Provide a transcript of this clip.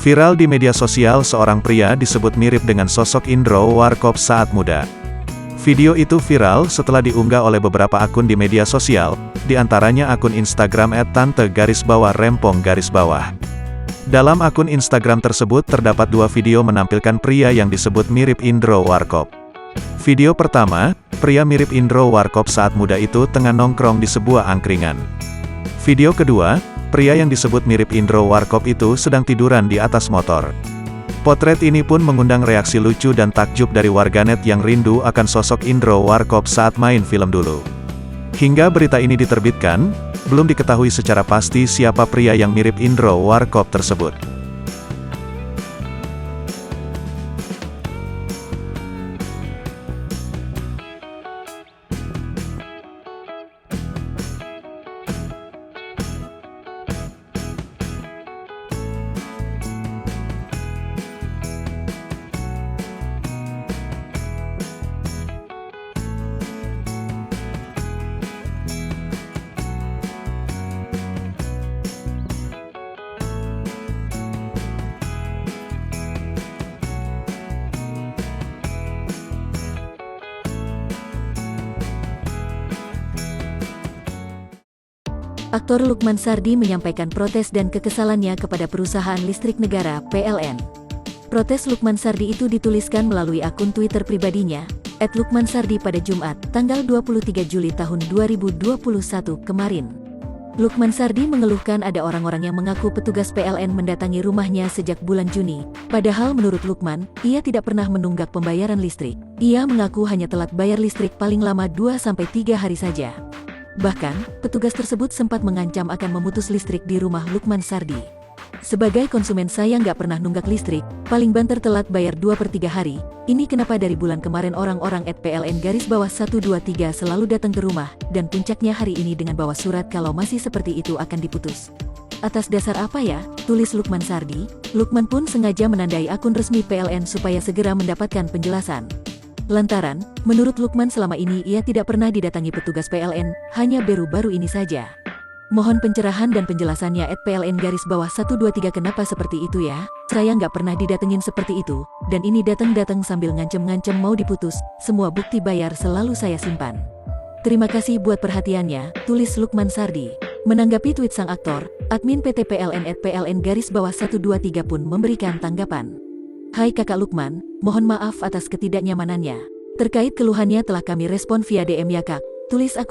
Viral di media sosial, seorang pria disebut mirip dengan sosok Indro Warkop saat muda. Video itu viral setelah diunggah oleh beberapa akun di media sosial, di antaranya akun Instagram @tante_rempong_. Dalam akun Instagram tersebut terdapat dua video menampilkan pria yang disebut mirip Indro Warkop. Video pertama, pria mirip Indro Warkop saat muda itu tengah nongkrong di sebuah angkringan. Video kedua, pria yang disebut mirip Indro Warkop itu sedang tiduran di atas motor. Potret ini pun mengundang reaksi lucu dan takjub dari warganet yang rindu akan sosok Indro Warkop saat main film dulu. Hingga berita ini diterbitkan, belum diketahui secara pasti siapa pria yang mirip Indro Warkop tersebut. Aktor Lukman Sardi menyampaikan protes dan kekesalannya kepada perusahaan listrik negara (PLN). Protes Lukman Sardi itu dituliskan melalui akun Twitter pribadinya, @lukmansardi pada Jumat, tanggal 23 Juli tahun 2021 kemarin. Lukman Sardi mengeluhkan ada orang-orang yang mengaku petugas PLN mendatangi rumahnya sejak bulan Juni, padahal menurut Lukman, ia tidak pernah menunggak pembayaran listrik. Ia mengaku hanya telat bayar listrik paling lama 2-3 hari saja. Bahkan, petugas tersebut sempat mengancam akan memutus listrik di rumah Lukman Sardi. Sebagai konsumen saya nggak pernah nunggak listrik, paling banter telat bayar 2/3 hari. Ini kenapa dari bulan kemarin orang-orang @PLN_123 selalu datang ke rumah, dan puncaknya hari ini dengan bawa surat kalau masih seperti itu akan diputus. Atas dasar apa ya? Tulis Lukman Sardi. Lukman pun sengaja menandai akun resmi PLN supaya segera mendapatkan penjelasan. Lantaran, menurut Lukman selama ini ia tidak pernah didatangi petugas PLN, hanya baru-baru ini saja. Mohon pencerahan dan penjelasannya @PLN_123 kenapa seperti itu ya? Saya nggak pernah didatengin seperti itu, dan ini datang sambil ngancem-ngancem mau diputus, semua bukti bayar selalu saya simpan. Terima kasih buat perhatiannya, tulis Lukman Sardi. Menanggapi tweet sang aktor, admin PT PLN @PLN_123 pun memberikan tanggapan. Hai kakak Lukman, mohon maaf atas ketidaknyamanannya. Terkait keluhannya telah kami respon via DM ya kak, tulis akun